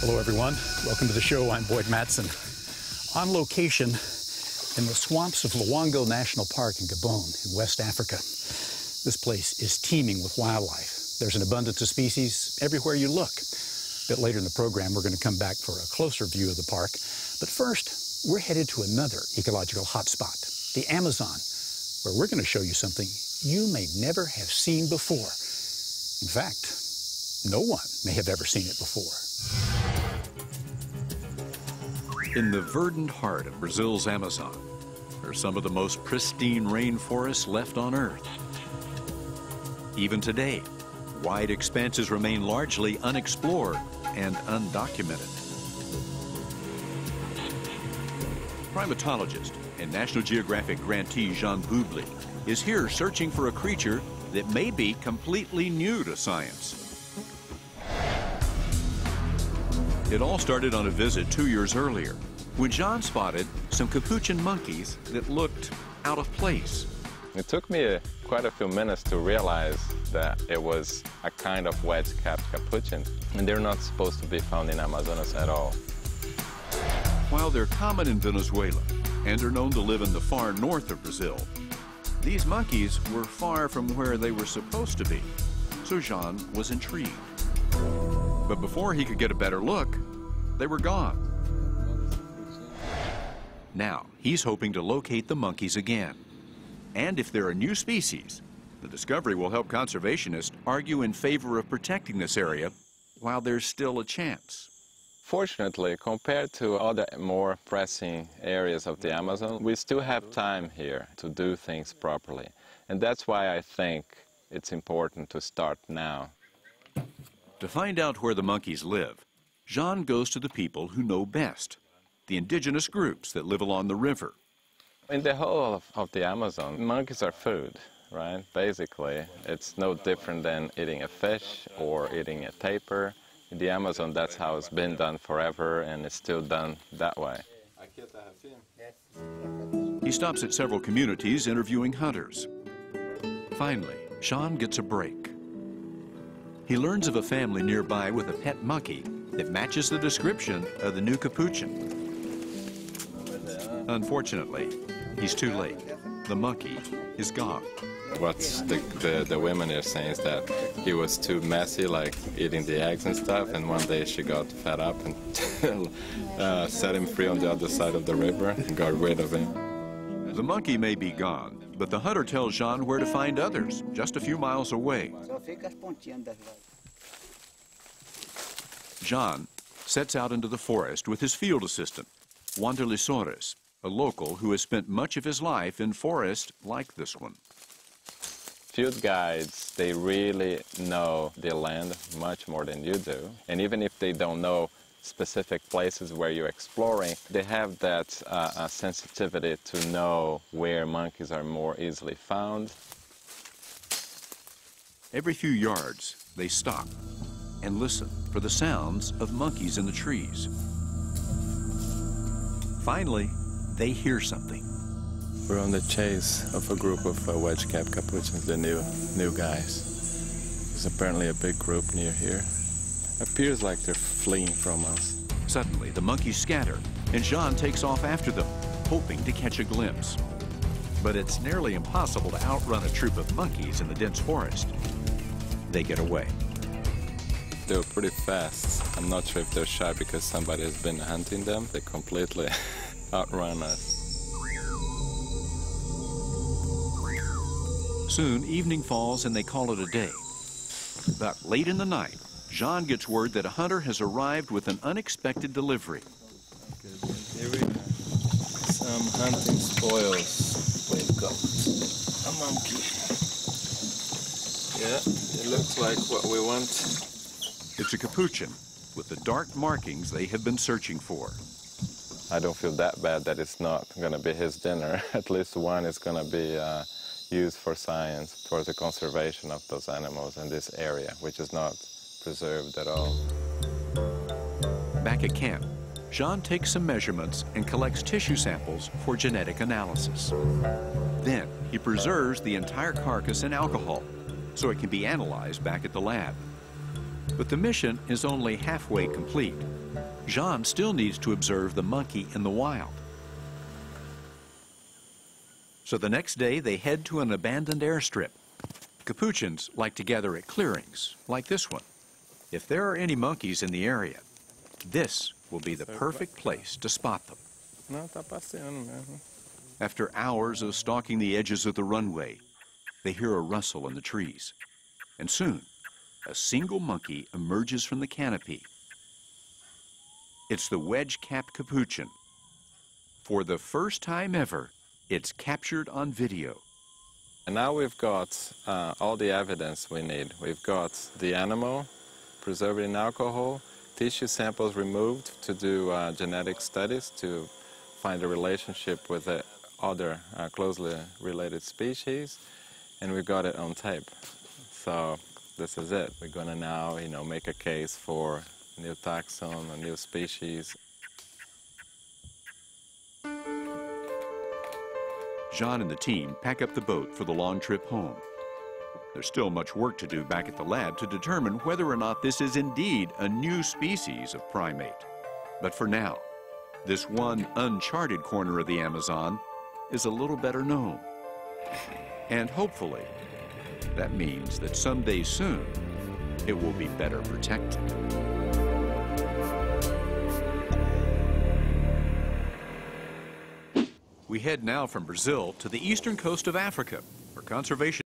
Hello, everyone. Welcome to the show. I'm Boyd Matson. On location in the swamps of Luongo National Park in Gabon, in West Africa. This place is teeming with wildlife. There's an abundance of species everywhere you look. A bit later in the program, we're going to come back for a closer view of the park. But first, we're headed to another ecological hotspot, the Amazon, where we're going to show you something you may never have seen before. In fact, no one may have ever seen it before. In the verdant heart of Brazil's Amazon are some of the most pristine rainforests left on Earth. Even today, wide expanses remain largely unexplored and undocumented. Primatologist and National Geographic grantee Jean Boubli is here searching for a creature that may be completely new to science. It all started on a visit 2 years earlier, when Jean spotted some Capuchin monkeys that looked out of place. It took me quite a few minutes to realize that it was a kind of wedge-capped capuchin, and they're not supposed to be found in Amazonas at all. While they're common in Venezuela and are known to live in the far north of Brazil, these monkeys were far from where they were supposed to be, so Jean was intrigued. But before he could get a better look, they were gone. Now, he's hoping to locate the monkeys again. And if they're a new species, the discovery will help conservationists argue in favor of protecting this area while there's still a chance. Fortunately, compared to other more pressing areas of the Amazon, we still have time here to do things properly. And that's why I think it's important to start now. To find out where the monkeys live, Jean goes to the people who know best, the indigenous groups that live along the river. In the whole of the Amazon, monkeys are food, right? Basically, it's no different than eating a fish or eating a tapir. In the Amazon, that's how it's been done forever, and it's still done that way. He stops at several communities interviewing hunters. Finally, Jean gets a break. He learns of a family nearby with a pet monkey that matches the description of the new Capuchin. Unfortunately, he's too late. The monkey is gone. What the women are saying is that he was too messy, like eating the eggs and stuff, and one day she got fed up and set him free on the other side of the river and got rid of him. The monkey may be gone, but the hunter tells Jean where to find others, just a few miles away. Jean sets out into the forest with his field assistant, Wanderly Soares, a local who has spent much of his life in forests like this one. Field guides, they really know the land much more than you do. And even if they don't know specific places where you're exploring, they have that sensitivity to know where monkeys are more easily found. Every few yards, they stop and listen for the sounds of monkeys in the trees. Finally, they hear something. We're on the chase of a group of wedge-capped capuchins, the new guys. There's apparently a big group near here. Appears like they're fleeing from us. Suddenly, the monkeys scatter, and Jean takes off after them, hoping to catch a glimpse. But it's nearly impossible to outrun a troop of monkeys in the dense forest. They get away. They were pretty fast. I'm not sure if they're shy because somebody has been hunting them. They completely outrun us. Soon, evening falls and they call it a day. But late in the night, Jean gets word that a hunter has arrived with an unexpected delivery. Here we have some hunting spoils. We've got a monkey. Yeah, it looks like what we want. It's a Capuchin with the dark markings they have been searching for. I don't feel that bad that it's not going to be his dinner. At least one is going to be used for science, for the conservation of those animals in this area, which is not preserved at all. Back at camp, Jean takes some measurements and collects tissue samples for genetic analysis. Then he preserves the entire carcass in alcohol so it can be analyzed back at the lab. But the mission is only halfway complete. Jean still needs to observe the monkey in the wild. So the next day, they head to an abandoned airstrip. Capuchins like to gather at clearings, like this one. If there are any monkeys in the area, this will be the perfect place to spot them. After hours of stalking the edges of the runway, they hear a rustle in the trees. And soon, a single monkey emerges from the canopy. It's the wedge-capped capuchin. For the first time ever, it's captured on video. And now we've got all the evidence we need. We've got the animal preserved in alcohol, tissue samples removed to do genetic studies to find a relationship with the other closely related species, and we got it on tape. So this is it. We're going to now, make a case for a new taxon, a new species. Jean and the team pack up the boat for the long trip home. There's still much work to do back at the lab to determine whether or not this is indeed a new species of primate. But for now, this one uncharted corner of the Amazon is a little better known. And hopefully, that means that someday soon, it will be better protected. We head now from Brazil to the eastern coast of Africa, where conservation